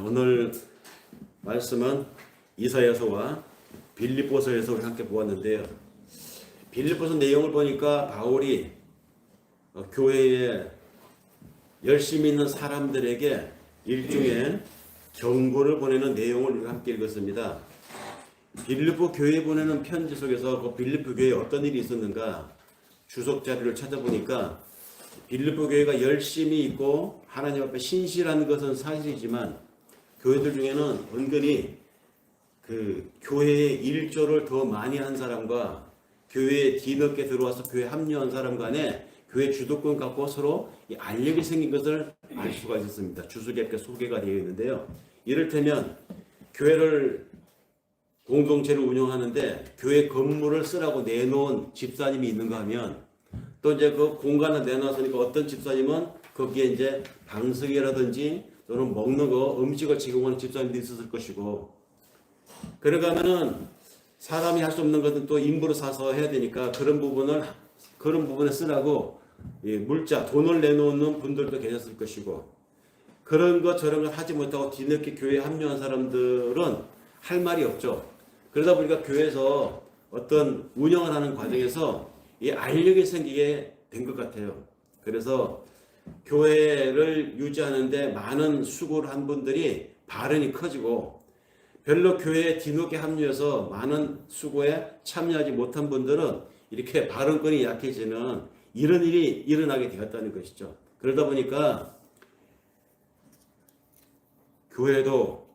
오늘 말씀은 이사야서와 빌립보서에서 우리 함께 보았는데요. 빌립보서 내용을 보니까 바울이 교회에 열심히 있는 사람들에게 일종의 경고를 보내는 내용을 우리가 함께 읽었습니다. 빌립보 교회에 보내는 편지 속에서 그 빌립보 교회에 어떤 일이 있었는가 주석 자료를 찾아보니까 빌립보 교회가 열심히 있고 하나님 앞에 신실한 것은 사실이지만 교회들 중에는 은근히 그 교회의 일조를 더 많이 한 사람과 교회에 뒤늦게 들어와서 교회에 합류한 사람 간에 교회 주도권 갖고 서로 알력이 생긴 것을 알 수가 있었습니다. 주석에 이렇게 소개가 되어 있는데요. 이를테면 교회를 공동체를 운영하는데 교회 건물을 쓰라고 내놓은 집사님이 있는가 하면 또 이제 그 공간을 내놨으니까 어떤 집사님은 거기에 이제 방석이라든지 또는 먹는 거 음식을 제공하는 집사님도 있었을 것이고 그러니까 하면은 사람이 할 수 없는 것은 또 인부로 사서 해야 되니까 그런 부분에 쓰라고 물자 돈을 내놓는 분들도 계셨을 것이고 그런 것 저런 것 하지 못하고 뒤늦게 교회에 합류한 사람들은 할 말이 없죠. 그러다 보니까 교회에서 어떤 운영을 하는 과정에서 이 알력이 생기게 된 것 같아요. 그래서 교회를 유지하는데 많은 수고를 한 분들이 발언이 커지고 별로 교회에 뒤늦게 합류해서 많은 수고에 참여하지 못한 분들은 이렇게 발언권이 약해지는 이런 일이 일어나게 되었다는 것이죠. 그러다 보니까 교회도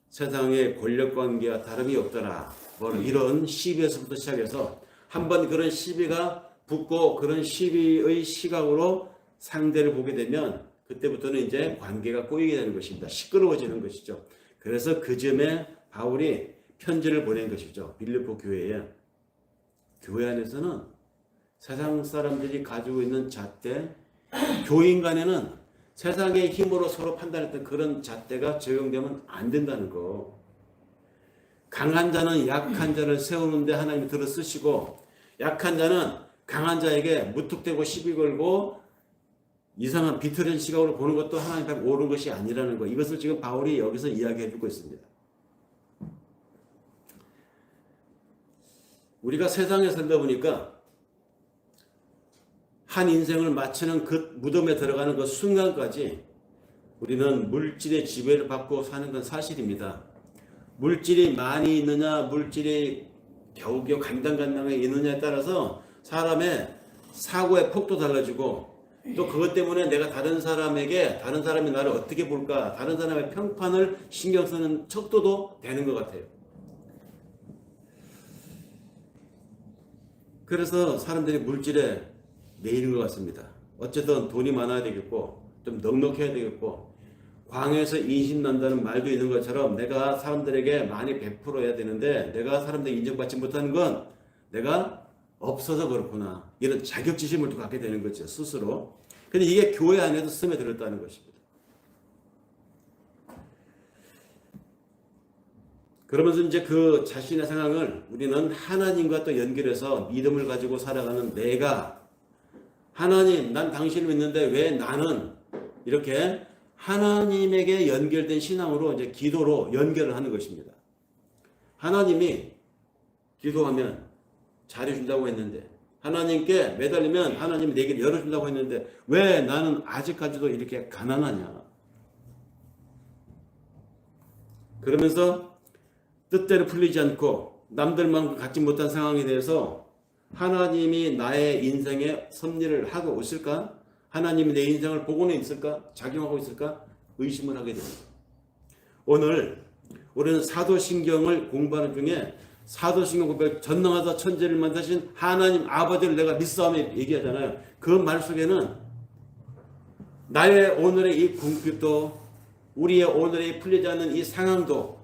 세상의 권력관계와 다름이 없더라. 뭐 이런 시비에서부터 시작해서 한번 그런 시비가 붙고 그런 시비의 시각으로 상대를 보게 되면 그때부터는 이제 관계가 꼬이게 되는 것입니다. 시끄러워지는 것이죠. 그래서 그 점에 바울이 편지를 보낸 것이죠. 빌립보 교회에. 교회 안에서는 세상 사람들이 가지고 있는 잣대, 교인 간에는 세상의 힘으로 서로 판단했던 그런 잣대가 적용되면 안 된다는 거. 강한 자는 약한 자를 세우는데 하나님이 들어 쓰시고 약한 자는 강한 자에게 무턱대고 시비 걸고 이상한 비틀은 시각으로 보는 것도 하나님 앞에 옳은 것이 아니라는 거. 이것을 지금 바울이 여기서 이야기해 주고 있습니다. 우리가 세상에 살다 보니까 한 인생을 마치는 그 무덤에 들어가는 그 순간까지 우리는 물질의 지배를 받고 사는 건 사실입니다. 물질이 많이 있느냐 물질이 겨우겨우 간당간당하게 있느냐에 따라서 사람의 사고의 폭도 달라지고 또 그것 때문에 내가 다른 사람이 나를 어떻게 볼까 다른 사람의 평판을 신경 쓰는 척도도 되는 것 같아요. 그래서 사람들이 물질에 매이는 것 같습니다. 어쨌든 돈이 많아야 되겠고 좀 넉넉해야 되겠고 광에서 인신난다는 말도 있는 것처럼 내가 사람들에게 많이 베풀어야 되는데 내가 사람들에게 인정받지 못하는 건 내가 없어서 그렇구나. 이런 자격지심을 또 갖게 되는 거죠. 스스로. 근데 이게 교회 안에도 스며들었다는 것입니다. 그러면서 이제 그 자신의 상황을 우리는 하나님과 또 연결해서 믿음을 가지고 살아가는 내가 하나님 난 당신을 믿는데 왜 나는 이렇게 하나님에게 연결된 신앙으로 이제 기도로 연결을 하는 것입니다. 하나님이 기도하면 잘해준다고 했는데 하나님께 매달리면 하나님이 내 길을 열어준다고 했는데 왜 나는 아직까지도 이렇게 가난하냐. 그러면서 뜻대로 풀리지 않고 남들만큼 갖지 못한 상황에 대해서 하나님이 나의 인생에 섭리를 하고 있을까? 하나님이 내 인생을 보고는 있을까? 작용하고 있을까? 의심을 하게 됩니다. 오늘 우리는 사도신경을 공부하는 중에 사도신경 공부에 전능하사 천지를 만드신 하나님 아버지를 내가 믿사오며 얘기하잖아요. 그 말 속에는 나의 오늘의 이 궁핍도 우리의 오늘의 풀리지 않는 이 상황도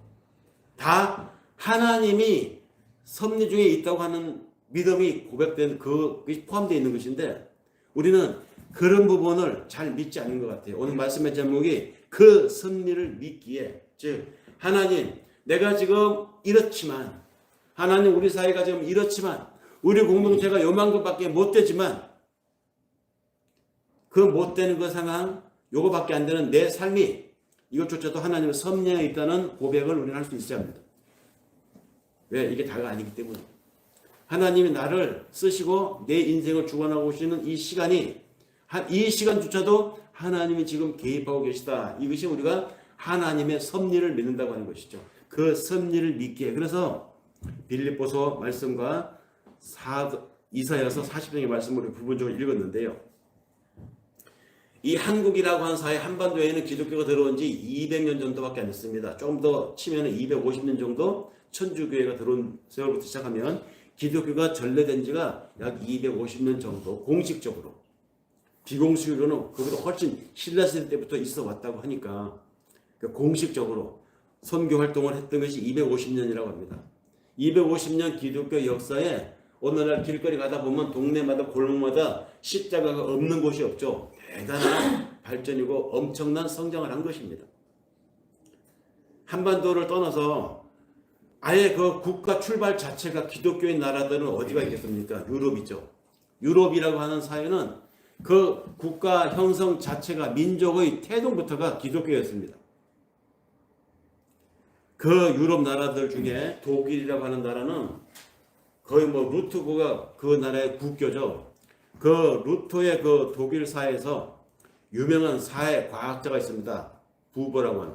다 하나님이 섭리 중에 있다고 하는 믿음이 고백된 그것이 포함되어 있는 것인데 우리는 그런 부분을 잘 믿지 않는 것 같아요. 오늘 말씀의 제목이 그 섭리를 믿기에, 즉 하나님 내가 지금 이렇지만, 하나님 우리 사회가 지금 이렇지만, 우리 공동체가 요만큼밖에 못 되지만 그 못 되는 그 상황, 요거밖에 안 되는 내 삶이 이것조차도 하나님의 섭리에 있다는 고백을 우리는 할 수 있어야 합니다. 왜? 이게 다가 아니기 때문에. 하나님이 나를 쓰시고 내 인생을 주관하고 계시는 이 시간이, 이 시간조차도 하나님이 지금 개입하고 계시다. 이것이 우리가 하나님의 섭리를 믿는다고 하는 것이죠. 그 섭리를 믿기에. 그래서 빌립보서 말씀과 이사야서 40장의 말씀을 부분적으로 읽었는데요. 이 한국이라고 하는 사회, 한반도에는 기독교가 들어온 지 200년 정도밖에 안 됐습니다. 조금 더 치면 250년 정도 천주교회가 들어온 세월부터 시작하면 기독교가 전래된 지가 약 250년 정도 공식적으로. 비공식으로는 그보다 훨씬 신라시대 때부터 있어 왔다고 하니까 공식적으로 선교 활동을 했던 것이 250년이라고 합니다. 250년 기독교 역사에 오늘날 길거리 가다 보면 동네마다 골목마다 십자가가 없는 곳이 없죠. 대단한 발전이고 엄청난 성장을 한 것입니다. 한반도를 떠나서 아예 그 국가 출발 자체가 기독교인 나라들은 어디가 있겠습니까? 유럽이죠. 유럽이라고 하는 사회는 그 국가 형성 자체가 민족의 태동부터가 기독교였습니다. 그 유럽 나라들 중에 독일이라고 하는 나라는 거의 루트고가 그 나라의 국교죠. 그 루터의 그 독일 사회에서 유명한 사회 과학자가 있습니다. 부버라고 하는.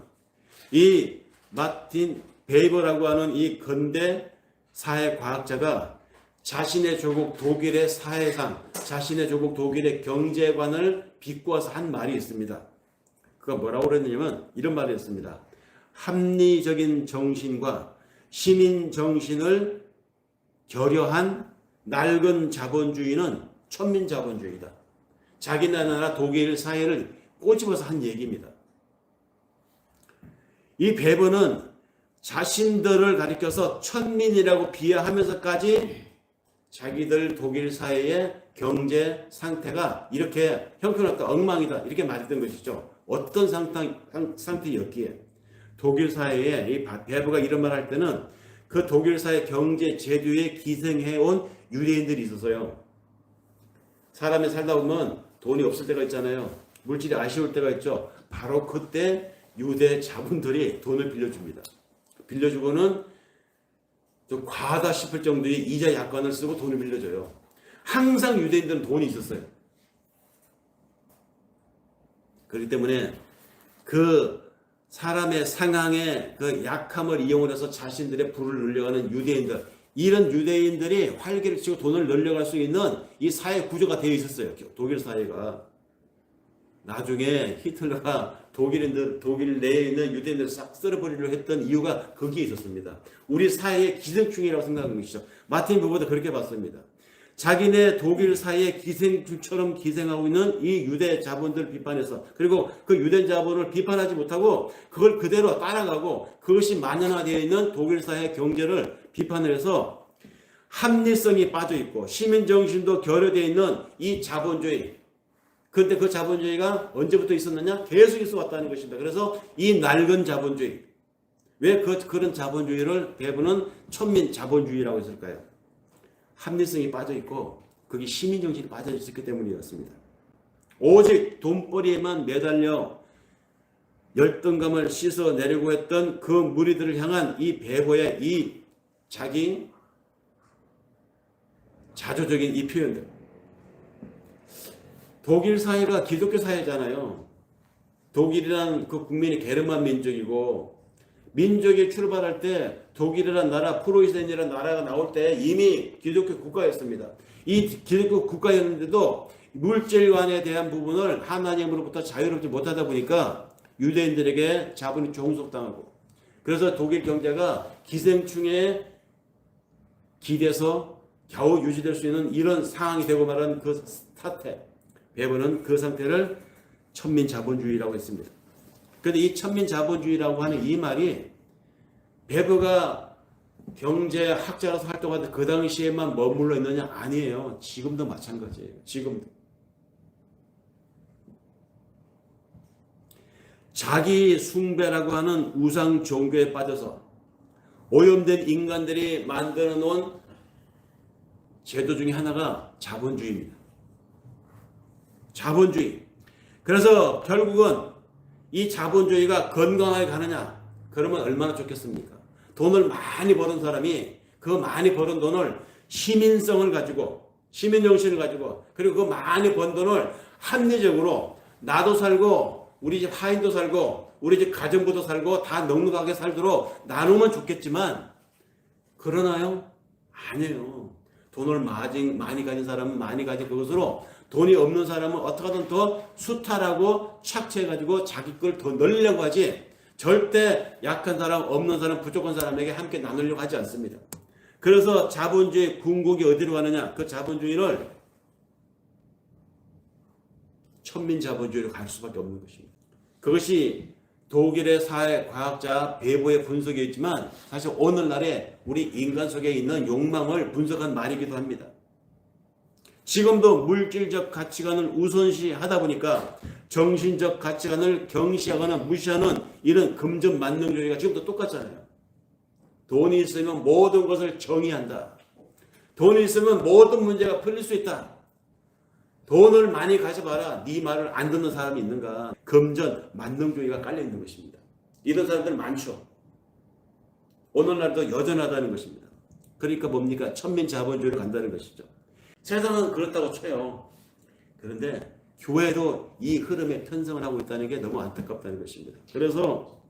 이 마틴 베이버라고 하는 이 근대 사회 과학자가 자신의 조국 독일의 사회상, 자신의 조국 독일의 경제관을 비꼬아서 한 말이 있습니다. 그가 뭐라고 그랬냐면 이런 말이 있습니다. 합리적인 정신과 시민 정신을 결여한 낡은 자본주의는 천민 자본주의다. 자기 나라 독일 사회를 꼬집어서 한 얘기입니다. 이 베버는 자신들을 가리켜서 천민이라고 비하하면서까지 자기들 독일 사회의 경제 상태가 이렇게 형편없다, 엉망이다 이렇게 말했던 것이죠. 어떤 상태였기에 독일 사회에 이 베버가 이런 말 할 때는 그 독일 사회 경제 제도에 기생해온 유대인들이 있어서요. 사람이 살다 보면 돈이 없을 때가 있잖아요. 물질이 아쉬울 때가 있죠. 바로 그때 유대 자본들이 돈을 빌려줍니다. 빌려주고는 좀 과하다 싶을 정도의 이자 약관을 쓰고 돈을 빌려줘요. 항상 유대인들은 돈이 있었어요. 그렇기 때문에 그 사람의 상황의 그 약함을 이용을 해서 자신들의 부를 늘려가는 유대인들, 이런 유대인들이 활기를 치고 돈을 늘려갈 수 있는 이 사회 구조가 되어 있었어요. 독일 사회가. 나중에 히틀러가 독일 내에 있는 유대인들을 싹 쓸어버리려 했던 이유가 거기에 있었습니다. 우리 사회의 기생충이라고 생각하는 것이죠. 마틴 부버도 그렇게 봤습니다. 자기네 독일 사회의 기생충처럼 기생하고 있는 이 유대 자본들 비판해서, 그리고 그 유대 자본을 비판하지 못하고 그걸 그대로 따라가고 그것이 만연화되어 있는 독일 사회의 경제를 비판을 해서 합리성이 빠져있고 시민정신도 결여되어 있는 이 자본주의, 그런데 그 자본주의가 언제부터 있었느냐? 계속 있어 왔다는 것입니다. 그래서 이 낡은 자본주의, 왜 그런 자본주의를 대부분은 천민 자본주의라고 했을까요? 합리성이 빠져있고 거기 시민정신이 빠져있었기 때문이었습니다. 오직 돈벌이에만 매달려 열등감을 씻어내려고 했던 그 무리들을 향한 이 베버의 이 자기 자조적인 이 표현들. 독일 사회가 기독교 사회잖아요. 독일이란 그 국민이 게르만 민족이고, 민족이 출발할 때 독일이란 나라, 프로이센이라는 나라가 나올 때 이미 기독교 국가였습니다. 이 기독교 국가였는데도 물질관에 대한 부분을 하나님으로부터 자유롭지 못하다 보니까 유대인들에게 자본이 종속당하고, 그래서 독일 경제가 기생충에 기대서 겨우 유지될 수 있는 이런 상황이 되고 말한 그 사태, 베버는 그 상태를 천민자본주의라고 했습니다. 그런데 이 천민자본주의라고 하는 이 말이 베버가 경제학자로서 활동하던 그 당시에만 머물러 있느냐? 아니에요. 지금도 마찬가지예요. 지금도. 자기 숭배라고 하는 우상 종교에 빠져서 오염된 인간들이 만들어 놓은 제도 중에 하나가 자본주의입니다. 자본주의. 그래서 결국은 이 자본주의가 건강하게 가느냐? 그러면 얼마나 좋겠습니까? 돈을 많이 버는 사람이 그 많이 버는 돈을 시민성을 가지고, 시민정신을 가지고, 그리고 그 많이 번 돈을 합리적으로 나도 살고 우리 집 하인도 살고 우리 집 가정부도 살고 다 넉넉하게 살도록 나누면 좋겠지만 그러나요? 아니에요. 돈을 많이 가진 사람은 많이 가진 그것으로 돈이 없는 사람은 어떻게든 더 수탈하고 착취해가지고 자기 걸 더 늘리려고 하지 절대 약한 사람, 없는 사람, 부족한 사람에게 함께 나누려고 하지 않습니다. 그래서 자본주의 궁극이 어디로 가느냐? 그 자본주의를 천민자본주의로 갈 수밖에 없는 것입니다. 그것이 독일의 사회과학자 베버의 분석이었지만 사실 오늘날의 우리 인간 속에 있는 욕망을 분석한 말이기도 합니다. 지금도 물질적 가치관을 우선시하다 보니까 정신적 가치관을 경시하거나 무시하는 이런 금전만능주의가 지금도 똑같잖아요. 돈이 있으면 모든 것을 정의한다. 돈이 있으면 모든 문제가 풀릴 수 있다. 돈을 많이 가져봐라. 네 말을 안 듣는 사람이 있는가? 금전 만능주의가 깔려있는 것입니다. 이런 사람들 많죠. 오늘날도 여전하다는 것입니다. 그러니까 뭡니까? 천민자본주의로 간다는 것이죠. 세상은 그렇다고 쳐요. 그런데 교회도 이 흐름에 편성을 하고 있다는 게 너무 안타깝다는 것입니다. 그래서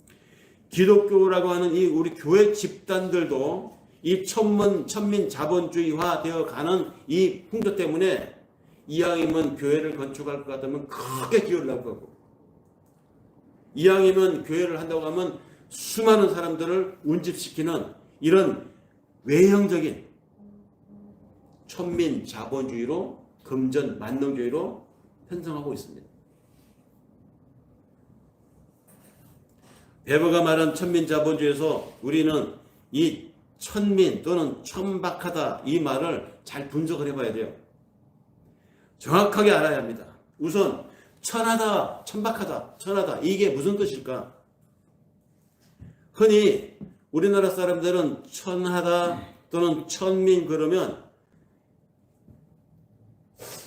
기독교라고 하는 이 우리 교회 집단들도 이 천민 자본주의화 되어 가는 이 풍조 때문에 이왕이면 교회를 건축할 것 같으면 크게 기여를 하고 하고 이왕이면 교회를 한다고 하면 수많은 사람들을 운집시키는 이런 외형적인 천민 자본주의로 금전 만능주의로 편성하고 있습니다. 베버가 말한 천민 자본주의에서 우리는 이 천민 또는 천박하다 이 말을 잘 분석을 해봐야 돼요. 정확하게 알아야 합니다. 우선 천하다, 천박하다, 천하다 이게 무슨 뜻일까? 흔히 우리나라 사람들은 천하다 또는 천민 그러면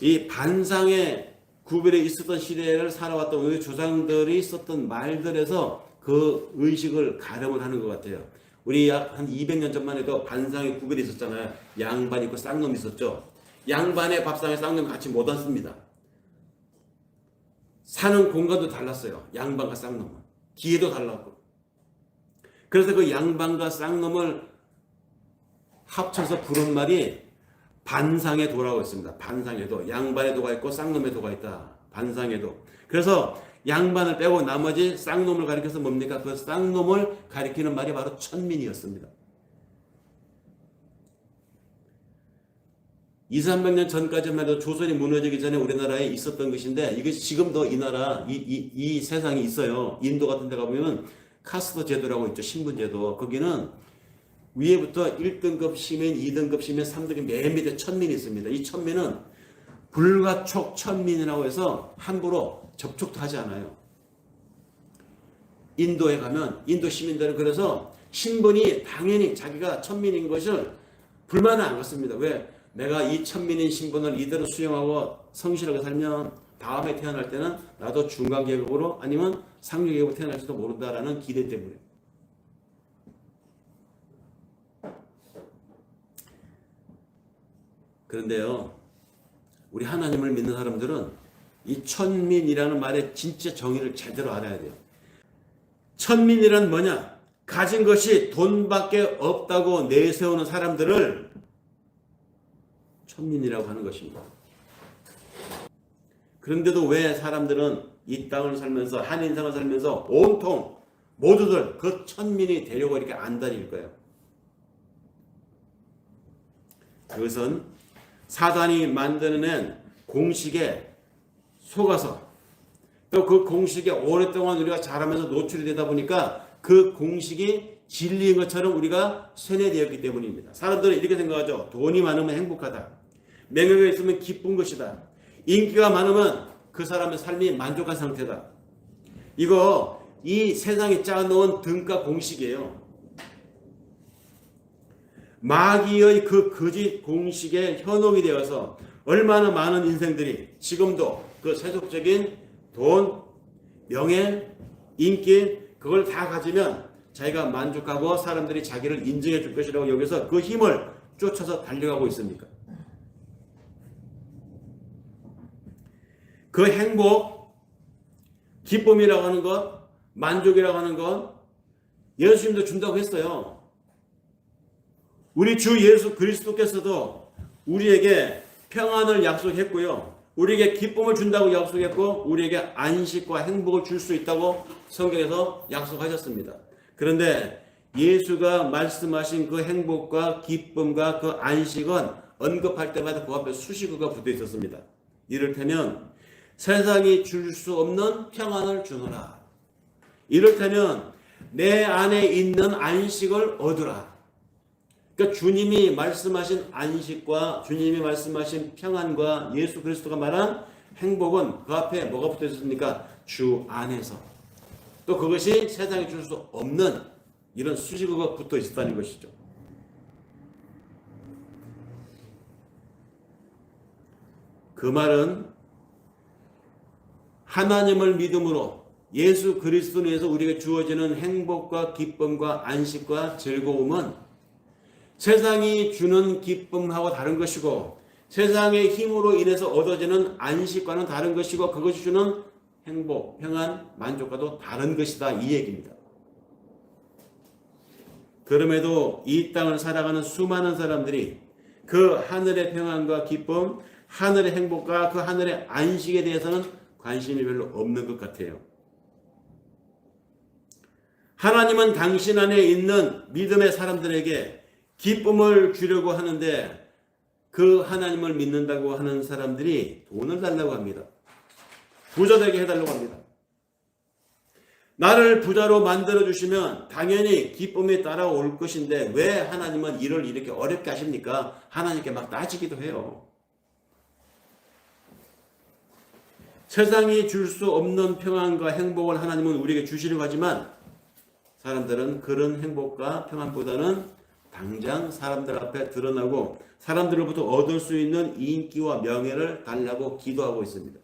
이 반상의 구별에 있었던 시대를 살아왔던 우리 조상들이 썼던 말들에서 그 의식을 가름을 하는 것 같아요. 우리 약 한 200년 전만 해도 반상의 구별이 있었잖아요. 양반 있고 쌍놈 있었죠. 양반의 밥상에 쌍놈 같이 못 앉습니다. 사는 공간도 달랐어요. 양반과 쌍놈은. 기회도 달랐고. 그래서 그 양반과 쌍놈을 합쳐서 부른 말이 반상의 도라고 있습니다. 반상의 도. 양반의 도가 있고 쌍놈의 도가 있다. 반상의 도. 그래서 양반을 빼고 나머지 쌍놈을 가리켜서 뭡니까? 그 쌍놈을 가리키는 말이 바로 천민이었습니다. 200~300년 전까지만 해도 조선이 무너지기 전에 우리나라에 있었던 것인데 이것이 지금도 이 나라, 이 세상에 있어요. 인도 같은 데 가보면 카스트 제도라고 있죠. 신분 제도. 거기는 위에부터 1등급 시민, 2등급 시민, 3등급 맨 밑에 천민이 있습니다. 이 천민은 불가촉 천민이라고 해서 함부로 접촉도 하지 않아요. 인도에 가면 인도 시민들은 그래서 신분이 당연히 자기가 천민인 것을 불만을 안 갖습니다. 왜? 내가 이 천민인 신분을 이대로 수용하고 성실하게 살면 다음에 태어날 때는 나도 중간계급으로 아니면 상류계급으로 태어날지도 모른다라는 기대 때문에. 그런데요, 우리 하나님을 믿는 사람들은 이 천민이라는 말의 진짜 정의를 제대로 알아야 돼요. 천민이란 뭐냐? 가진 것이 돈밖에 없다고 내세우는 사람들을 천민이라고 하는 것입니다. 그런데도 왜 사람들은 이 땅을 살면서 한 인생을 살면서 온통 모두들 그 천민이 되려고 이렇게 안달일까요? 그것은 사단이 만들어낸 공식에 속아서 또 그 공식에 오랫동안 우리가 자라면서 노출이 되다 보니까 그 공식이 진리인 것처럼 우리가 세뇌되었기 때문입니다. 사람들은 이렇게 생각하죠. 돈이 많으면 행복하다. 명예가 있으면 기쁜 것이다. 인기가 많으면 그 사람의 삶이 만족한 상태다. 이거 이 세상이 짜놓은 등가 공식이에요. 마귀의 그 거짓 공식에 현혹이 되어서 얼마나 많은 인생들이 지금도 그 세속적인 돈, 명예, 인기 그걸 다 가지면 자기가 만족하고 사람들이 자기를 인정해 줄 것이라고 여기서 그 힘을 쫓아서 달려가고 있습니까? 그 행복, 기쁨이라고 하는 것, 만족이라고 하는 것 예수님도 준다고 했어요. 우리 주 예수 그리스도께서도 우리에게 평안을 약속했고요. 우리에게 기쁨을 준다고 약속했고 우리에게 안식과 행복을 줄 수 있다고 성경에서 약속하셨습니다. 그런데 예수가 말씀하신 그 행복과 기쁨과 그 안식은 언급할 때마다 그 앞에 수식어가 붙어 있었습니다. 이를테면 세상이 줄 수 없는 평안을 주노라. 이를테면 내 안에 있는 안식을 얻으라. 그러니까 주님이 말씀하신 안식과 주님이 말씀하신 평안과 예수 그리스도가 말한 행복은 그 앞에 뭐가 붙어 있었습니까? 주 안에서. 또 그것이 세상에 줄 수 없는 이런 수식어가 붙어 있었다는 것이죠. 그 말은 하나님을 믿음으로 예수 그리스도로 인해서 우리에게 주어지는 행복과 기쁨과 안식과 즐거움은 세상이 주는 기쁨하고 다른 것이고 세상의 힘으로 인해서 얻어지는 안식과는 다른 것이고 그것이 주는 행복, 평안, 만족과도 다른 것이다 이 얘기입니다. 그럼에도 이 땅을 살아가는 수많은 사람들이 그 하늘의 평안과 기쁨, 하늘의 행복과 그 하늘의 안식에 대해서는 관심이 별로 없는 것 같아요. 하나님은 당신 안에 있는 믿음의 사람들에게 기쁨을 주려고 하는데 그 하나님을 믿는다고 하는 사람들이 돈을 달라고 합니다. 부자 되게 해달라고 합니다. 나를 부자로 만들어주시면 당연히 기쁨이 따라올 것인데 왜 하나님은 일을 이렇게 어렵게 하십니까? 하나님께 막 따지기도 해요. 세상이 줄 수 없는 평안과 행복을 하나님은 우리에게 주시려고 하지만 사람들은 그런 행복과 평안보다는 당장 사람들 앞에 드러나고 사람들로부터 얻을 수 있는 인기와 명예를 달라고 기도하고 있습니다.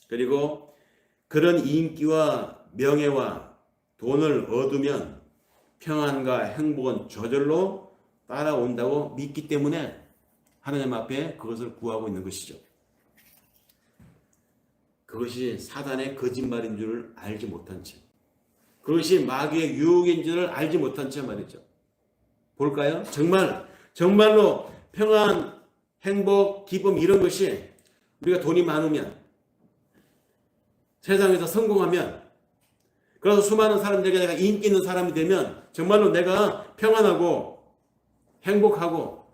그리고 그런 인기와 명예와 돈을 얻으면 평안과 행복은 저절로 따라온다고 믿기 때문에 하나님 앞에 그것을 구하고 있는 것이죠. 그것이 사단의 거짓말인 줄을 알지 못한 채, 그것이 마귀의 유혹인 줄을 알지 못한 채 말이죠. 볼까요? 정말로 평안, 행복, 기쁨 이런 것이 우리가 돈이 많으면 세상에서 성공하면 그래서 수많은 사람들에게 내가 인기 있는 사람이 되면 정말로 내가 평안하고 행복하고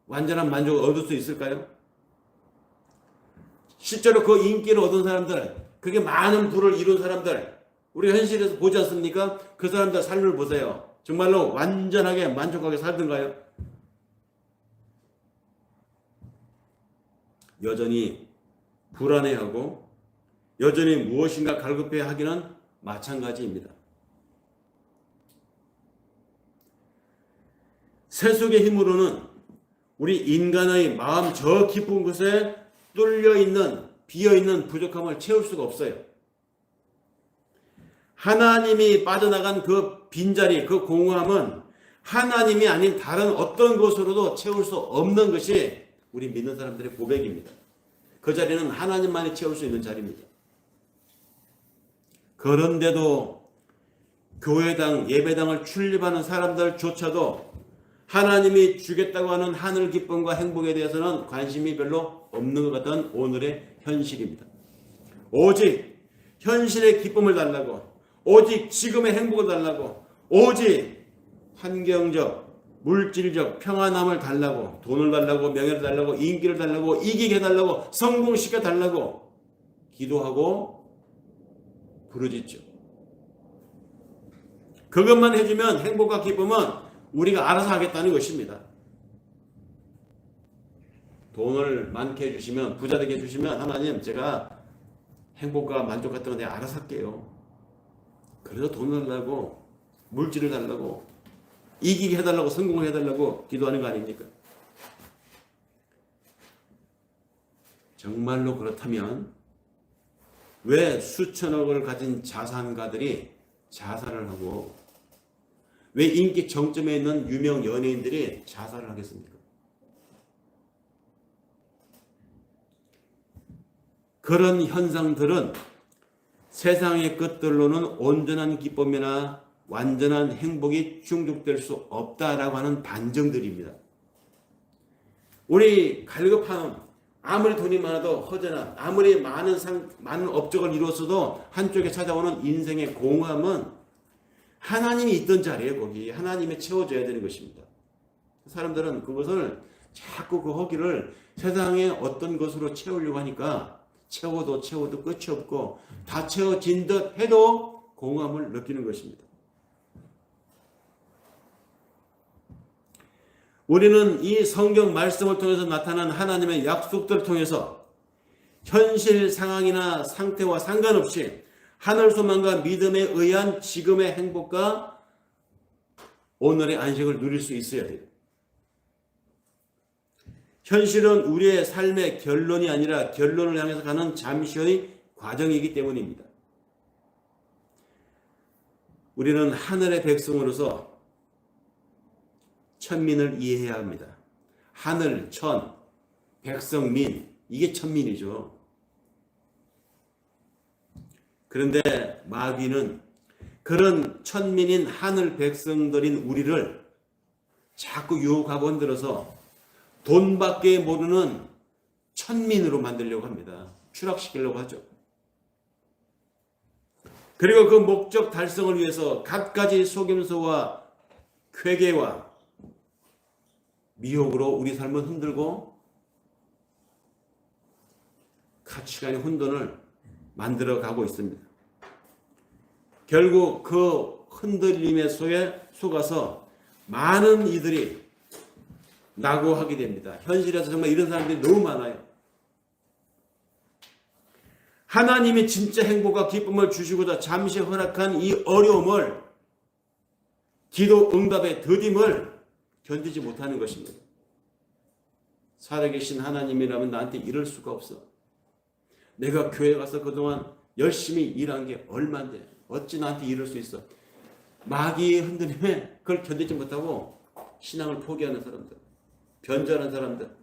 완전한 만족을 얻을 수 있을까요? 실제로 그 인기를 얻은 사람들, 그게 많은 부를 이룬 사람들 우리가 현실에서 보지 않습니까? 그 사람들 삶을 보세요. 정말로 완전하게 만족하게 살던가요? 여전히 불안해하고 여전히 무엇인가 갈급해 하기는 마찬가지입니다. 세속의 힘으로는 우리 인간의 마음 저 깊은 곳에 뚫려있는 비어있는 부족함을 채울 수가 없어요. 하나님이 빠져나간 그 빈자리, 그 공허함은 하나님이 아닌 다른 어떤 것으로도 채울 수 없는 것이 우리 믿는 사람들의 고백입니다. 그 자리는 하나님만이 채울 수 있는 자리입니다. 그런데도 교회당, 예배당을 출입하는 사람들조차도 하나님이 주겠다고 하는 하늘 기쁨과 행복에 대해서는 관심이 별로 없는 것 같은 오늘의 현실입니다. 오직 현실의 기쁨을 달라고, 오직 지금의 행복을 달라고, 오직 환경적, 물질적 평안함을 달라고, 돈을 달라고, 명예를 달라고, 인기를 달라고, 이기게 달라고, 성공시켜 달라고 기도하고 부르짖죠. 그것만 해주면 행복과 기쁨은 우리가 알아서 하겠다는 것입니다. 돈을 많게 해주시면, 부자 되게 해주시면 하나님 제가 행복과 만족 같은 거 내가 알아서 할게요. 그래서 돈을 달라고, 물질을 달라고, 이기게 해달라고, 성공을 해달라고 기도하는 거 아닙니까? 정말로 그렇다면 왜 수천억을 가진 자산가들이 자살을 하고, 왜 인기 정점에 있는 유명 연예인들이 자살을 하겠습니까? 그런 현상들은 세상의 것들로는 온전한 기쁨이나 완전한 행복이 충족될 수 없다라고 하는 반증들입니다. 우리 갈급함, 아무리 돈이 많아도 허전함, 아무리 많은 업적을 이루었어도 한쪽에 찾아오는 인생의 공허함은 하나님이 있던 자리에 거기 하나님이 채워줘야 되는 것입니다. 사람들은 그것을 자꾸 그 허기를 세상의 어떤 것으로 채우려고 하니까 채워도 끝이 없고 다 채워진 듯 해도 공허함을 느끼는 것입니다. 우리는 이 성경 말씀을 통해서 나타난 하나님의 약속들을 통해서 현실 상황이나 상태와 상관없이 하늘 소망과 믿음에 의한 지금의 행복과 오늘의 안식을 누릴 수 있어야 돼요. 현실은 우리의 삶의 결론이 아니라 결론을 향해서 가는 잠시의 과정이기 때문입니다. 우리는 하늘의 백성으로서 천민을 이해해야 합니다. 하늘, 천, 백성, 민, 이게 천민이죠. 그런데 마귀는 그런 천민인 하늘 백성들인 우리를 자꾸 유혹하고 흔들어서 돈밖에 모르는 천민으로 만들려고 합니다. 추락시키려고 하죠. 그리고 그 목적 달성을 위해서 갖가지 속임수와 쾌계와 미혹으로 우리 삶을 흔들고 가치관의 혼돈을 만들어 가고 있습니다. 결국 그 흔들림에 속아서 많은 이들이 낙오하게 됩니다. 현실에서 정말 이런 사람들이 너무 많아요. 하나님이 진짜 행복과 기쁨을 주시고자 잠시 허락한 이 어려움을, 기도 응답의 더딤을 견디지 못하는 것입니다. 살아계신 하나님이라면 나한테 이럴 수가 없어. 내가 교회 가서 그동안 열심히 일한 게 얼마인데 어찌 나한테 이럴 수 있어. 마귀의 흔들림에 그걸 견디지 못하고 신앙을 포기하는 사람들, 변절한 사람들.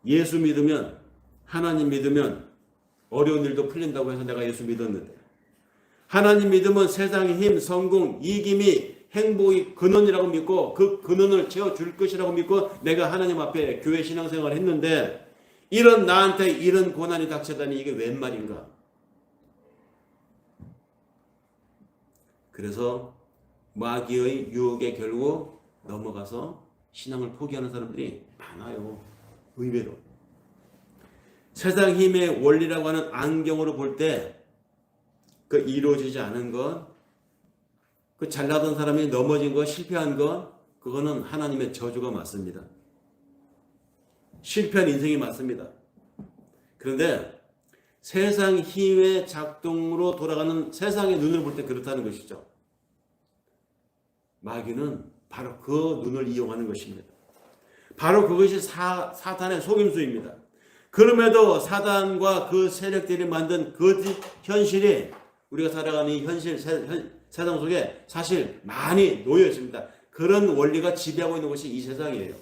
예수 믿으면, 하나님 믿으면 어려운 일도 풀린다고 해서 내가 예수 믿었는데, 하나님 믿으면 세상의 힘, 성공, 이김이 행복의 근원이라고 믿고 그 근원을 채워줄 것이라고 믿고 내가 하나님 앞에 교회 신앙생활을 했는데 이런 나한테 이런 고난이 닥쳐다니 이게 웬 말인가. 그래서 마귀의 유혹에 결국 넘어가서 신앙을 포기하는 사람들이 많아요. 의외로. 세상 힘의 원리라고 하는 안경으로 볼 때 그 이루어지지 않은 것, 그 잘나던 사람이 넘어진 것, 실패한 것, 그거는 하나님의 저주가 맞습니다. 실패한 인생이 맞습니다. 그런데 세상 힘의 작동으로 돌아가는 세상의 눈으로 볼 때 그렇다는 것이죠. 마귀는 바로 그 눈을 이용하는 것입니다. 바로 그것이 사탄의 속임수입니다. 그럼에도 사단과 그 세력들이 만든 그 현실이 우리가 살아가는 이 현실 세상 속에 사실 많이 놓여 있습니다. 그런 원리가 지배하고 있는 것이 이 세상이에요.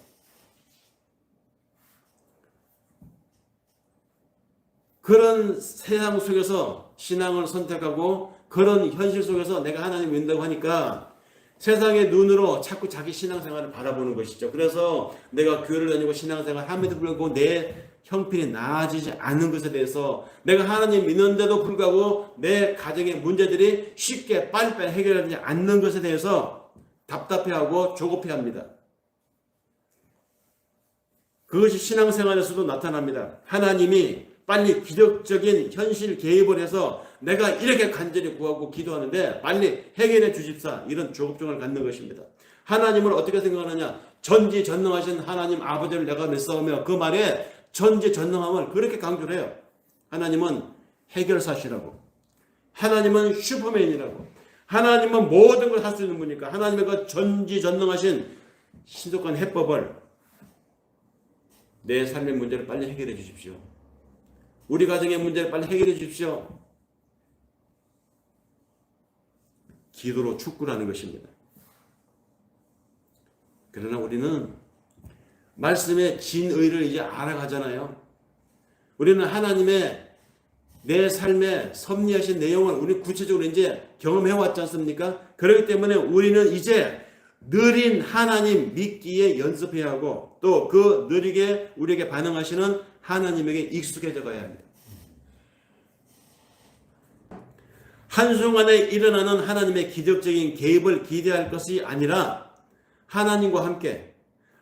그런 세상 속에서 신앙을 선택하고 그런 현실 속에서 내가 하나님 믿는다고 하니까 세상의 눈으로 자꾸 자기 신앙생활을 바라보는 것이죠. 그래서 내가 교회를 다니고 신앙생활을 함에도 불구하고 내 형편이 나아지지 않는 것에 대해서 내가 하나님 믿는데도 불구하고 내 가정의 문제들이 쉽게 빨리빨리 해결되지 않는 것에 대해서 답답해하고 조급해합니다. 그것이 신앙생활에서도 나타납니다. 하나님이 빨리 기적적인 현실 개입을 해서 내가 이렇게 간절히 구하고 기도하는데 빨리 해결해 주십사, 이런 조급증을 갖는 것입니다. 하나님을 어떻게 생각하느냐? 전지전능하신 하나님 아버지를 내가 믿사오며, 그 말에 전지전능함을 그렇게 강조를 해요. 하나님은 해결사시라고, 하나님은 슈퍼맨이라고, 하나님은 모든 걸 할 수 있는 분이니까 하나님의 그 전지전능하신 신속한 해법을, 내 삶의 문제를 빨리 해결해 주십시오. 우리 가정의 문제를 빨리 해결해 주십시오. 기도로 축구라는 것입니다. 그러나 우리는 말씀의 진의를 이제 알아가잖아요. 우리는 하나님의 내 삶의 섭리하신 내용을 우리 구체적으로 이제 경험해 왔지 않습니까? 그렇기 때문에 우리는 이제 느린 하나님 믿기에 연습해야 하고, 또 그 느리게 우리에게 반응하시는 하나님에게 익숙해져 가야 합니다. 한순간에 일어나는 하나님의 기적적인 개입을 기대할 것이 아니라 하나님과 함께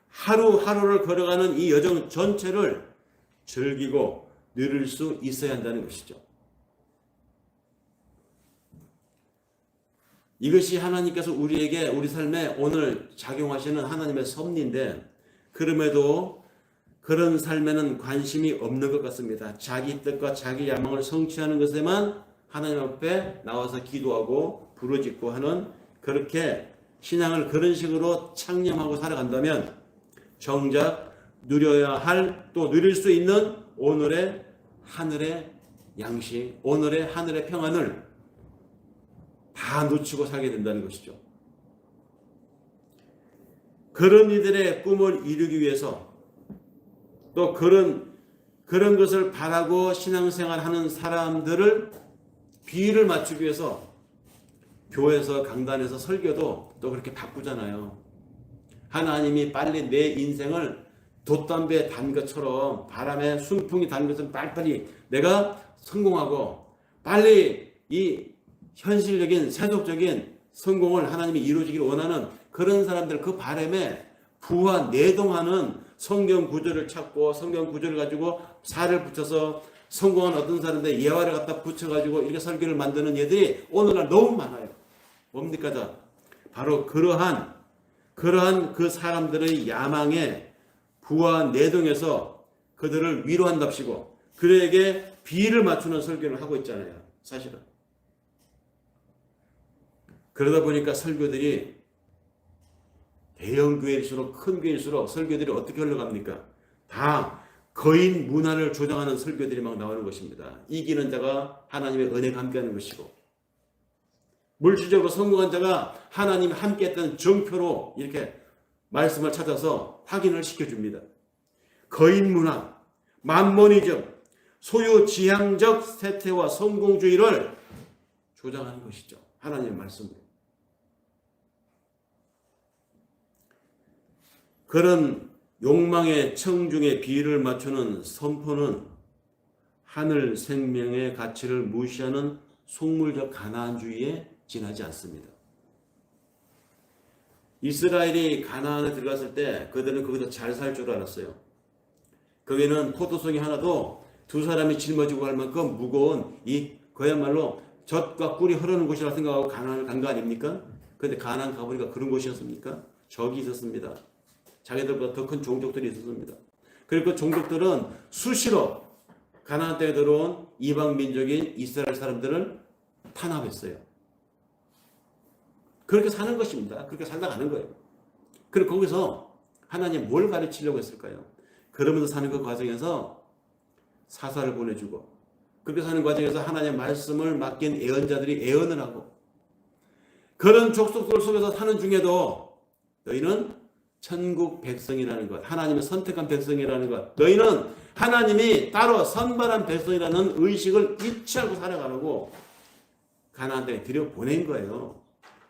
하루하루를 걸어가는 이 여정 전체를 즐기고 누릴 수 있어야 한다는 것이죠. 이것이 하나님께서 우리에게, 우리 삶에 오늘 작용하시는 하나님의 섭리인데, 그럼에도 그런 삶에는 관심이 없는 것 같습니다. 자기 뜻과 자기 야망을 성취하는 것에만 하나님 앞에 나와서 기도하고 부르짖고 하는, 그렇게 신앙을 그런 식으로 창념하고 살아간다면 정작 누려야 할, 또 누릴 수 있는 오늘의 하늘의 양식, 오늘의 하늘의 평안을 다 놓치고 살게 된다는 것이죠. 그런 이들의 꿈을 이루기 위해서, 또 그런 것을 바라고 신앙생활하는 사람들을 비를 맞추기 위해서 교회에서, 강단에서 설교도 또 그렇게 바꾸잖아요. 하나님이 빨리 내 인생을 돛담배에 단 것처럼, 바람에 순풍이 단 것처럼 빨리빨리 내가 성공하고 빨리 이 현실적인 세속적인 성공을 하나님이 이루어지기를 원하는 그런 사람들, 그 바람에 부와 내동하는 성경 구절을 찾고 성경 구절을 가지고 살을 붙여서 성공한 어떤 사람들 예화를 갖다 붙여가지고 이렇게 설교를 만드는 얘들이 오늘날 너무 많아요. 뭡니까? 바로 그러한 그 사람들의 야망에 부와 내동해서 그들을 위로한답시고 그들에게 비를 맞추는 설교를 하고 있잖아요. 사실은. 그러다 보니까 설교들이 대형 교회일수록, 큰 교회일수록 설교들이 어떻게 흘러갑니까? 다 거인 문화를 조장하는 설교들이 막 나오는 것입니다. 이기는 자가 하나님의 은혜가 함께하는 것이고, 물질적으로 성공한 자가 하나님 함께했던 정표로 이렇게 말씀을 찾아서 확인을 시켜줍니다. 거인 문화, 만모니즘, 소유지향적 세태와 성공주의를 조장하는 것이죠. 하나님의 말씀으로. 그런 욕망의 청중의 비를 맞추는 선포는 하늘 생명의 가치를 무시하는 속물적 가나안주의에 지나지 않습니다. 이스라엘이 가나안에 들어갔을 때 그들은 거기서 잘 살 줄 알았어요. 거기는 포도송이 하나도 두 사람이 짊어지고 갈 만큼 무거운 이 그야말로 젖과 꿀이 흐르는 곳이라 생각하고 가나안을 간 거 아닙니까? 그런데 가나안 가보니까 그런 곳이었습니까? 적이 있었습니다. 자기들보다 더 큰 종족들이 있었습니다. 그리고 그 종족들은 수시로 가나안 땅에 들어온 이방 민족인 이스라엘 사람들을 탄압했어요. 그렇게 사는 것입니다. 그렇게 살다 가는 거예요. 그리고 거기서 하나님 뭘 가르치려고 했을까요? 그러면서 사는 그 과정에서 사사를 보내주고, 그렇게 사는 과정에서 하나님의 말씀을 맡긴 예언자들이 예언을 하고, 그런 족속들 속에서 사는 중에도 너희는 천국 백성이라는 것, 하나님의 선택한 백성이라는 것, 너희는 하나님이 따로 선발한 백성이라는 의식을 잊지 않고 살아가라고 가나안 땅에 들여보낸 거예요.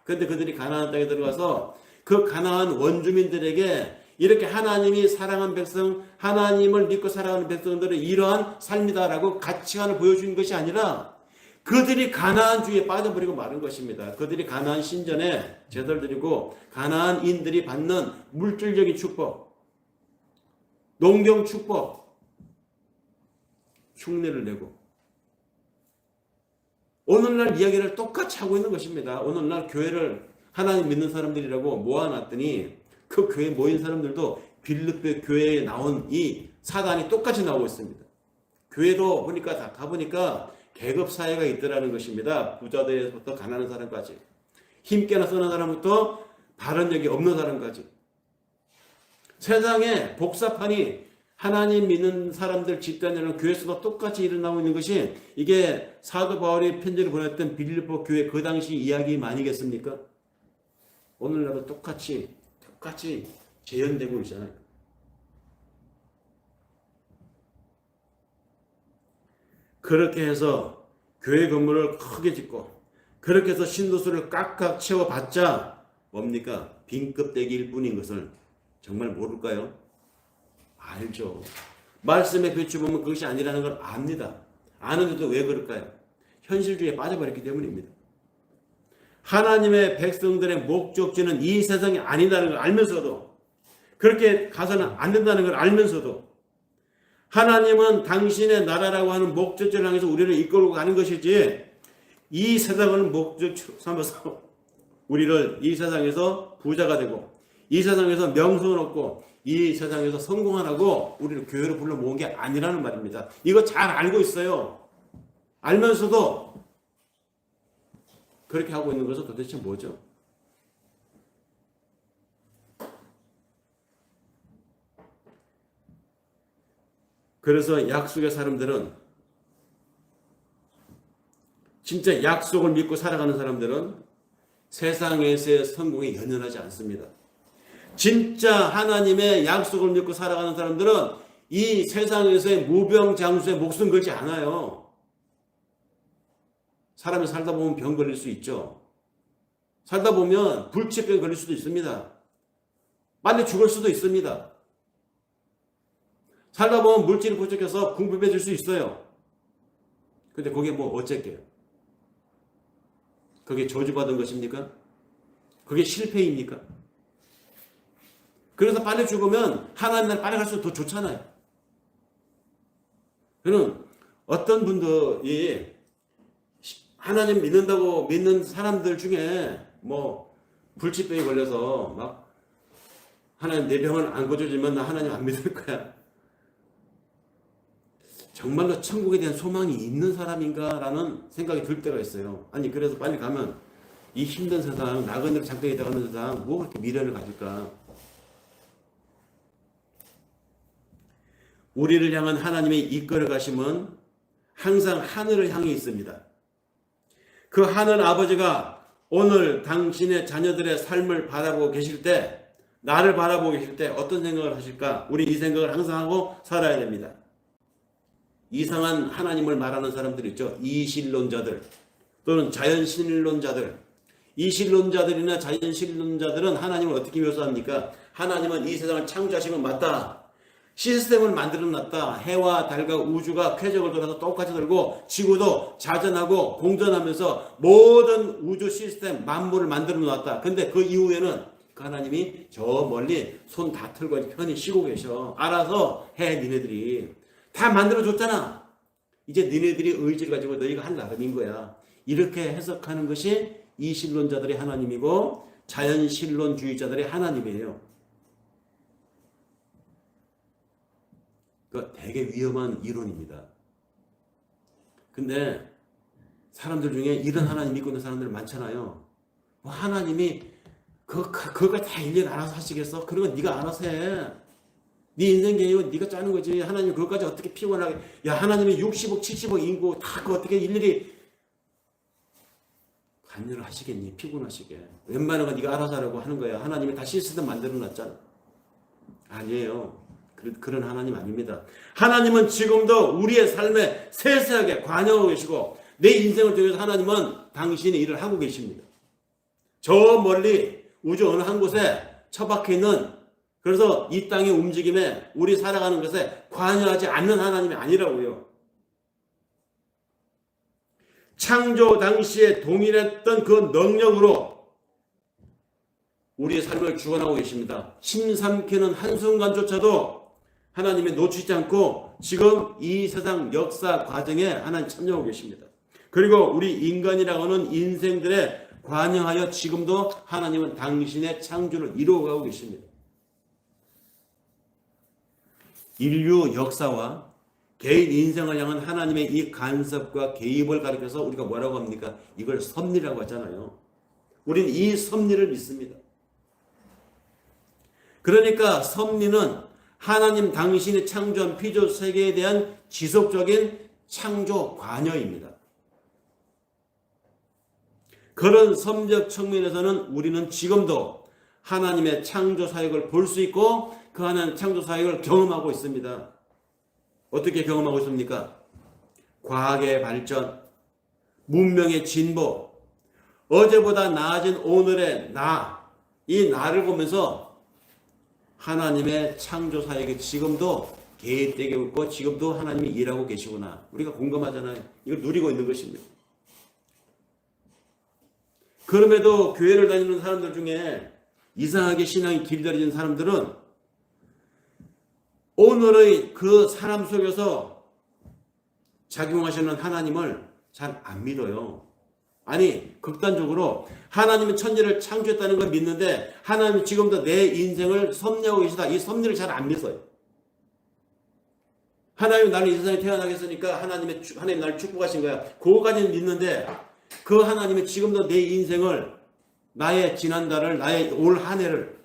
그런데 그들이 가나안 땅에 들어가서 그 가나안 원주민들에게 이렇게 하나님이 사랑한 백성, 하나님을 믿고 살아가는 백성들은 이러한 삶이다라고 가치관을 보여준 것이 아니라 그들이 가나안주의에 빠져버리고 마른 것입니다. 그들이 가나안 신전에 제사를 드리고 가나안인들이 받는 물질적인 축복, 농경 축복 흉내를 내고 오늘날 이야기를 똑같이 하고 있는 것입니다. 오늘날 교회를 하나님 믿는 사람들이라고 모아놨더니 그 교회에 모인 사람들도 빌립보 교회에 나온 이 사단이 똑같이 나오고 있습니다. 교회도 보니까 다 가보니까 계급 사회가 있더라는 것입니다. 부자들부터 가난한 사람까지, 힘께나 쓰는 사람부터 발언력이 없는 사람까지. 세상에 복사판이 하나님 믿는 사람들 집단이라는 교회에서도 똑같이 일어나고 있는 것이 이게 사도 바울이 편지를 보냈던 빌립보 교회 그 당시 이야기 아니겠습니까? 오늘날도 똑같이 재현되고 있잖아요. 그렇게 해서 교회 건물을 크게 짓고 그렇게 해서 신도수를 꽉꽉 채워봤자 뭡니까? 빈껍데기일 뿐인 것을 정말 모를까요? 알죠. 말씀에 비추보면 그것이 아니라는 걸 압니다. 아는데도 왜 그럴까요? 현실주의에 빠져버렸기 때문입니다. 하나님의 백성들의 목적지는 이 세상이 아니라는 걸 알면서도, 그렇게 가서는 안 된다는 걸 알면서도 하나님은 당신의 나라라고 하는 목적지를 향해서 우리를 이끌고 가는 것이지 이 세상을 목적지로 삼아서 우리를 이 세상에서 부자가 되고 이 세상에서 명성을 얻고 이 세상에서 성공하라고 우리를 교회로 불러 모은 게 아니라는 말입니다. 이거 잘 알고 있어요. 알면서도 그렇게 하고 있는 것은 도대체 뭐죠? 그래서 약속의 사람들은, 진짜 약속을 믿고 살아가는 사람들은 세상에서의 성공에 연연하지 않습니다. 진짜 하나님의 약속을 믿고 살아가는 사람들은 이 세상에서의 무병장수에 목숨 걸지 않아요. 사람이 살다 보면 병 걸릴 수 있죠. 살다 보면 불치병 걸릴 수도 있습니다. 빨리 죽을 수도 있습니다. 살다 보면 물질이 부족해서 궁핍해질 수 있어요. 근데 그게 뭐 어째게요? 그게 저주받은 것입니까? 그게 실패입니까? 그래서 빨리 죽으면 하나님 나라 빨리 갈수록 더 좋잖아요. 그는 어떤 분들이 하나님 믿는다고 믿는 사람들 중에 뭐 불치병이 걸려서 막 하나님 내 병은 안 고쳐지면 나 하나님 안 믿을 거야. 정말로 천국에 대한 소망이 있는 사람인가라는 생각이 들 때가 있어요. 아니 그래서 빨리 가면 이 힘든 세상, 나그네로 작정이 돼가는 세상 뭐 그렇게 미련을 가질까? 우리를 향한 하나님의 이끌어 가심은 항상 하늘을 향해 있습니다. 그 하늘 아버지가 오늘 당신의 자녀들의 삶을 바라보고 계실 때, 나를 바라보고 계실 때 어떤 생각을 하실까? 우리 이 생각을 항상 하고 살아야 됩니다. 이상한 하나님을 말하는 사람들 있죠. 이신론자들 또는 자연신론자들. 이신론자들이나 자연신론자들은 하나님을 어떻게 묘사합니까? 하나님은 이 세상을 창조하신 건 맞다. 시스템을 만들어놨다. 해와 달과 우주가 쾌적을 돌아서 똑같이 돌고 지구도 자전하고 공전하면서 모든 우주 시스템 만물을 만들어 놨다. 근데 그 이후에는 그 하나님이 저 멀리 손 다 틀고 편히 쉬고 계셔. 알아서 해 니네들이. 다 만들어줬잖아. 이제 니네들이 의지를 가지고 너희가 할 나름인 거야. 이렇게 해석하는 것이 이신론자들의 하나님이고 자연신론주의자들의 하나님이에요. 그 되게 위험한 이론입니다. 근데 사람들 중에 이런 하나님 믿고 있는 사람들 많잖아요. 뭐 하나님이 그거 다 일일이 알아서 하시겠어? 그런 건 네가 알아서 해. 네 인생 계획은 네가 짜는 거지. 하나님 그것까지 어떻게 피곤하게. 야 하나님이 60억 70억 인구 다 그거 어떻게 일일이 관여를 하시겠니? 피곤하시게. 웬만한 건 네가 알아서 하라고 하는 거야. 하나님이 다 시스템 만들어 놨잖아. 아니에요. 그런 하나님 아닙니다. 하나님은 지금도 우리의 삶에 세세하게 관여하고 계시고 내 인생을 통해서 하나님은 당신의 일을 하고 계십니다. 저 멀리 우주 어느 한 곳에 처박혀 있는, 그래서 이 땅의 움직임에 우리 살아가는 것에 관여하지 않는 하나님이 아니라고요. 창조 당시에 동일했던 그 능력으로 우리의 삶을 주관하고 계십니다. 심삼키는 한순간조차도 하나님에 놓치지 않고 지금 이 세상 역사 과정에 하나님 참여하고 계십니다. 그리고 우리 인간이라고 하는 인생들에 관여하여 지금도 하나님은 당신의 창조를 이루어가고 계십니다. 인류 역사와 개인 인생을 향한 하나님의 이 간섭과 개입을 가리켜서 우리가 뭐라고 합니까? 이걸 섭리라고 하잖아요. 우리는 이 섭리를 믿습니다. 그러니까 섭리는 하나님 당신이 창조한 피조 세계에 대한 지속적인 창조 관여입니다. 그런 섭리적 측면에서는 우리는 지금도 하나님의 창조 사역을 볼 수 있고 그 하나님 창조 사역을 경험하고 있습니다. 어떻게 경험하고 있습니까? 과학의 발전, 문명의 진보, 어제보다 나아진 오늘의 나, 이 나를 보면서 하나님의 창조 사역이 지금도 개입되고 있고 지금도 하나님이 일하고 계시구나. 우리가 공감하잖아요. 이걸 누리고 있는 것입니다. 그럼에도 교회를 다니는 사람들 중에 이상하게 신앙이 길들여진 사람들은 오늘의 그 사람 속에서 작용하시는 하나님을 잘 안 믿어요. 아니, 극단적으로 하나님은 천지를 창조했다는 걸 믿는데 하나님은 지금도 내 인생을 섭리하고 계시다. 이 섭리를 잘 안 믿어요. 하나님이 나를 이 세상에 태어나게 했으니까 하나님 나를 축복하신 거야. 그거까지는 믿는데 그 하나님이 지금도 내 인생을, 나의 지난달을, 나의 올 한 해를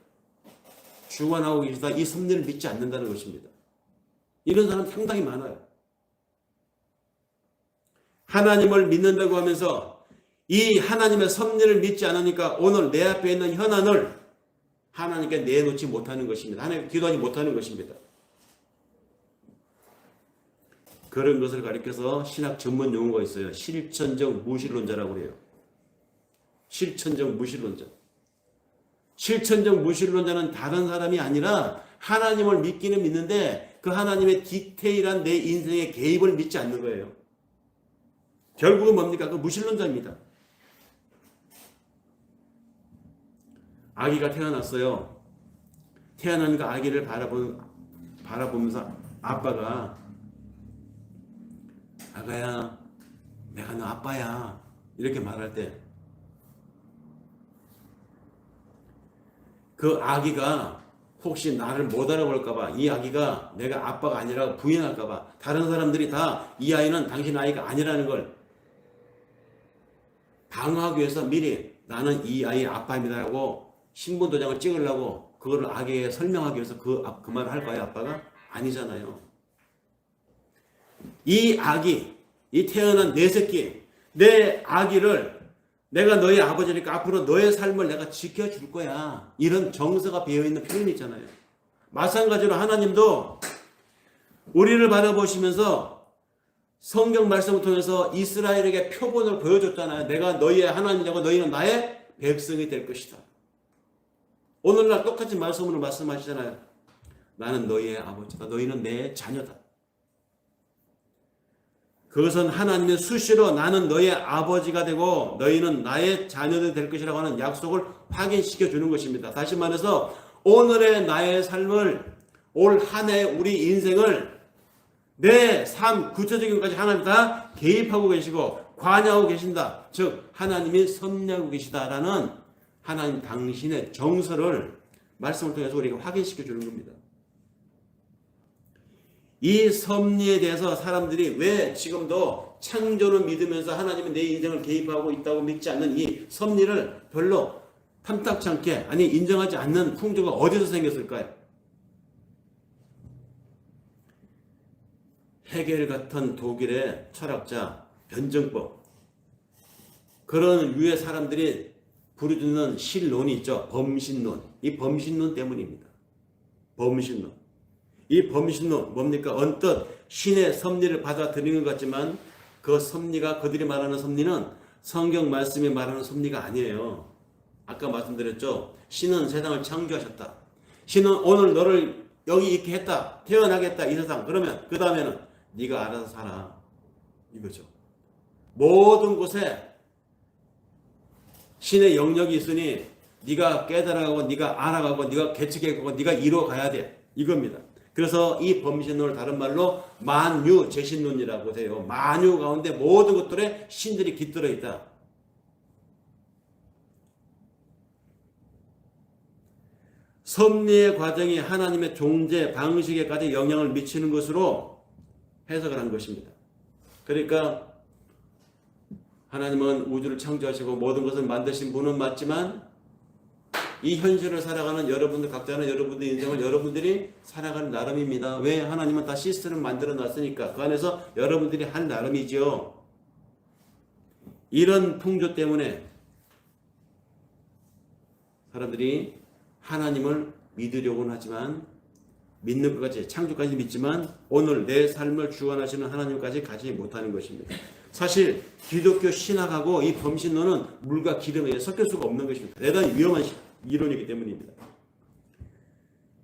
주관하고 계시다. 이 섭리를 믿지 않는다는 것입니다. 이런 사람 상당히 많아요. 하나님을 믿는다고 하면서 이 하나님의 섭리를 믿지 않으니까 오늘 내 앞에 있는 현안을 하나님께 내놓지 못하는 것입니다. 하나님께 기도하지 못하는 것입니다. 그런 것을 가리켜서 신학 전문 용어가 있어요. 실천적 무신론자라고 그래요. 실천적 무신론자. 실천적 무신론자는 다른 사람이 아니라 하나님을 믿기는 믿는데 그 하나님의 디테일한 내 인생의 개입을 믿지 않는 거예요. 결국은 뭡니까? 그 무신론자입니다. 아기가 태어났어요. 태어난 그 아기를 바라보면서 아빠가 아가야, 내가 너 아빠야 이렇게 말할 때 그 아기가 혹시 나를 못 알아볼까봐, 이 아기가 내가 아빠가 아니라고 부인할까봐, 다른 사람들이 다 이 아이는 당신 아이가 아니라는 걸 방어하기 위해서 미리 나는 이 아이의 아빠입니다 하고 신분도장을 찍으려고 그거를 아기에게 설명하기 위해서 그 말을 할까요? 아빠가? 아니잖아요. 이 아기, 이 태어난 내 새끼, 내 아기를 내가 너의 아버지니까 앞으로 너의 삶을 내가 지켜줄 거야. 이런 정서가 배어있는 표현이 있잖아요. 마찬가지로 하나님도 우리를 바라보시면서 성경 말씀을 통해서 이스라엘에게 표본을 보여줬잖아요. 내가 너희의 하나님이고 너희는 나의 백성이 될 것이다. 오늘날 똑같은 말씀으로 말씀하시잖아요. 나는 너희의 아버지다. 너희는 내 자녀다. 그것은 하나님의 수시로 나는 너의 아버지가 되고 너희는 나의 자녀들이 될 것이라고 하는 약속을 확인시켜 주는 것입니다. 다시 말해서 오늘의 나의 삶을, 올 한 해 우리 인생을 내 삶 구체적인 것까지 하나님 다 개입하고 계시고 관여하고 계신다. 즉 하나님이 섭리하고 계시다라는 하나님 당신의 정서를 말씀을 통해서 우리에게 확인시켜 주는 겁니다. 이 섭리에 대해서 사람들이 왜 지금도 창조를 믿으면서 하나님이 내 인생을 개입하고 있다고 믿지 않는 이 섭리를 별로 탐탁치 않게, 아니 인정하지 않는 풍조가 어디서 생겼을까요? 헤겔 같은 독일의 철학자, 변증법, 그런 유의 사람들이 부르짖는 신론이 있죠. 범신론. 이 범신론 때문입니다. 범신론. 이 범신론 뭡니까? 언뜻 신의 섭리를 받아들이는 것 같지만 그 섭리가, 그들이 말하는 섭리는 성경 말씀이 말하는 섭리가 아니에요. 아까 말씀드렸죠. 신은 세상을 창조하셨다. 신은 오늘 너를 여기 있게 했다. 태어나겠다. 이 세상. 그러면 그 다음에는 네가 알아서 살아. 이거죠. 모든 곳에 신의 영역이 있으니 네가 깨달아가고 네가 알아가고 네가 개척해가고 네가 이루어가야 돼. 이겁니다. 그래서 이 범신론을 다른 말로 만유제신론이라고 해요. 만유 가운데 모든 것들에 신들이 깃들어 있다. 섭리의 과정이 하나님의 존재 방식에까지 영향을 미치는 것으로 해석을 한 것입니다. 그러니까 하나님은 우주를 창조하시고 모든 것을 만드신 분은 맞지만 이 현실을 살아가는 여러분들 각자는 여러분들의 인생을 여러분들이 살아가는 나름입니다. 왜? 하나님은 다 시스템을 만들어 놨으니까 그 안에서 여러분들이 할 나름이죠. 이런 풍조 때문에 사람들이 하나님을 믿으려고는 하지만 믿는 것까지 창조까지 믿지만 오늘 내 삶을 주관하시는 하나님까지 가지 못하는 것입니다. 사실 기독교 신학하고 이 범신론은 물과 기름에 섞일 수가 없는 것입니다. 대단히 위험한 이론이기 때문입니다.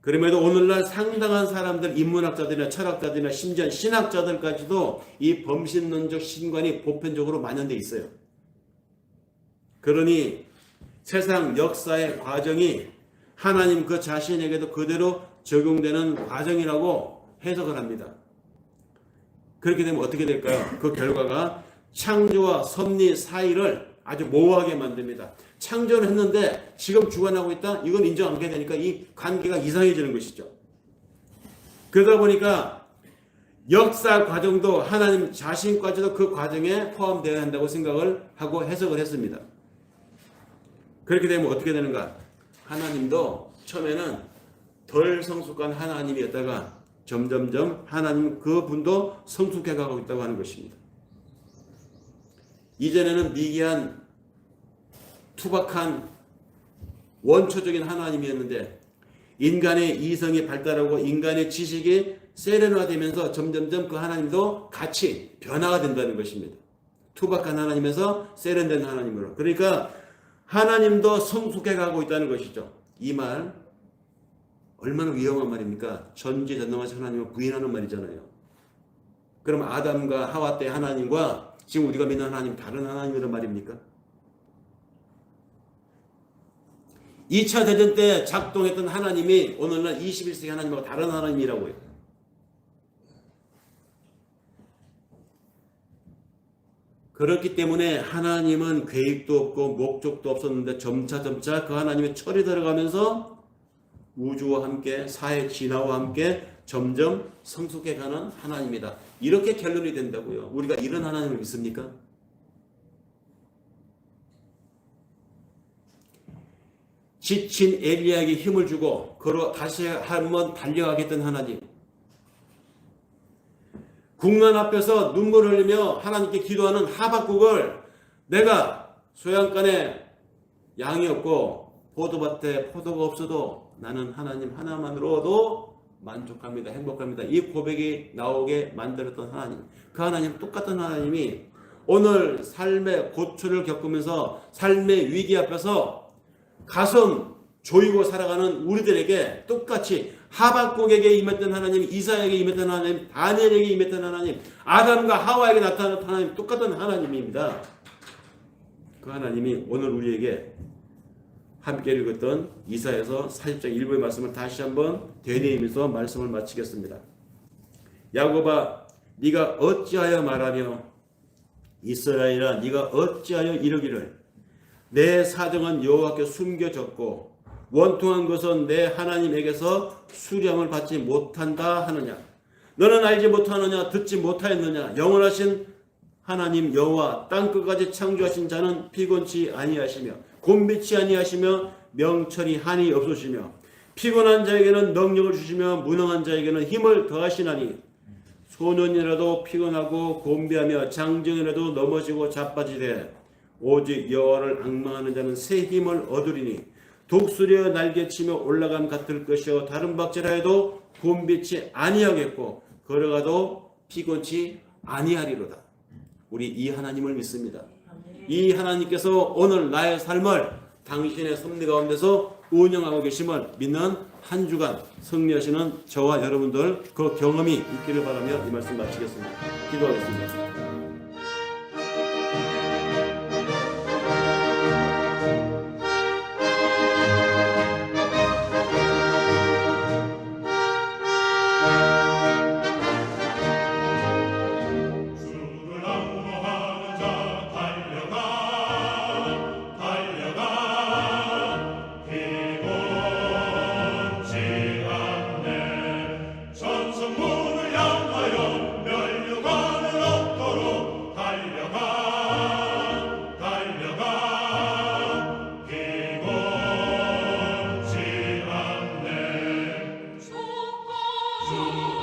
그럼에도 오늘날 상당한 사람들, 인문학자들이나 철학자들이나 심지어 신학자들까지도 이 범신론적 신관이 보편적으로 만연되어 있어요. 그러니 세상 역사의 과정이 하나님 그 자신에게도 그대로 적용되는 과정이라고 해석을 합니다. 그렇게 되면 어떻게 될까요? 그 결과가 창조와 섭리 사이를 아주 모호하게 만듭니다. 창조를 했는데 지금 주관하고 있다? 이건 인정 안 하게 되니까 이 관계가 이상해지는 것이죠. 그러다 보니까 역사 과정도 하나님 자신까지도 그 과정에 포함되어야 한다고 생각을 하고 해석을 했습니다. 그렇게 되면 어떻게 되는가? 하나님도 처음에는 덜 성숙한 하나님이었다가 점점점 하나님 그분도 성숙해 가고 있다고 하는 것입니다. 이전에는 미개한 투박한 원초적인 하나님이었는데 인간의 이성이 발달하고 인간의 지식이 세련화되면서 점점점 그 하나님도 같이 변화가 된다는 것입니다. 투박한 하나님에서 세련된 하나님으로. 그러니까 하나님도 성숙해 가고 있다는 것이죠. 이 말 얼마나 위험한 말입니까? 전지전능하신 하나님을 부인하는 말이잖아요. 그럼 아담과 하와 때 하나님과 지금 우리가 믿는 하나님 다른 하나님이란 말입니까? 2차 대전 때 작동했던 하나님이 오늘날 21세기 하나님하고 다른 하나님이라고 해요. 그렇기 때문에 하나님은 계획도 없고 목적도 없었는데 점차점차 그 하나님의 철이 들어가면서 우주와 함께 사회 진화와 함께 점점 성숙해가는 하나님이다. 이렇게 결론이 된다고요. 우리가 이런 하나님을 믿습니까? 지친 엘리야에게 힘을 주고 걸어 다시 한번 달려가겠던 하나님. 국난 앞에서 눈물을 흘리며 하나님께 기도하는 하박국을 내가 소양간에 양이 없고 포도밭에 포도가 없어도 나는 하나님 하나만으로도 만족합니다. 행복합니다. 이 고백이 나오게 만들었던 하나님. 그 하나님 똑같은 하나님이 오늘 삶의 고초를 겪으면서 삶의 위기 앞에서 가슴 조이고 살아가는 우리들에게 똑같이 하박국에게 임했던 하나님, 이사야에게 임했던 하나님, 다니엘에게 임했던 하나님, 아담과 하와에게 나타났던 하나님, 똑같은 하나님입니다. 그 하나님이 오늘 우리에게 함께 읽었던 이사야서 40장 1부의 말씀을 다시 한번 되뇌이면서 말씀을 마치겠습니다. 야곱아, 네가 어찌하여 말하며 이스라엘아, 네가 어찌하여 이르기를 내 사정은 여호와께 숨겨졌고 원통한 것은 내 하나님에게서 수량을 받지 못한다 하느냐. 너는 알지 못하느냐, 듣지 못하였느냐. 영원하신 하나님 여호와 땅끝까지 창조하신 자는 피곤치 아니하시며 곤비치 아니하시며 명철이 한이 없으시며 피곤한 자에게는 능력을 주시며 무능한 자에게는 힘을 더하시나니 소년이라도 피곤하고 곤비하며 장정이라도 넘어지고 자빠지되 오직 여호와를 앙망하는 자는 새 힘을 얻으리니 독수리여 날개치며 올라감 같을 것이요 다른 박질하 해도 곤비치 아니하겠고 걸어가도 피곤치 아니하리로다. 우리 이 하나님을 믿습니다. 이 하나님께서 오늘 나의 삶을 당신의 섭리 가운데서 운영하고 계심을 믿는 한 주간 승리하시는 저와 여러분들 그 경험이 있기를 바라며 이 말씀 마치겠습니다. 기도하겠습니다. 주시옵소서.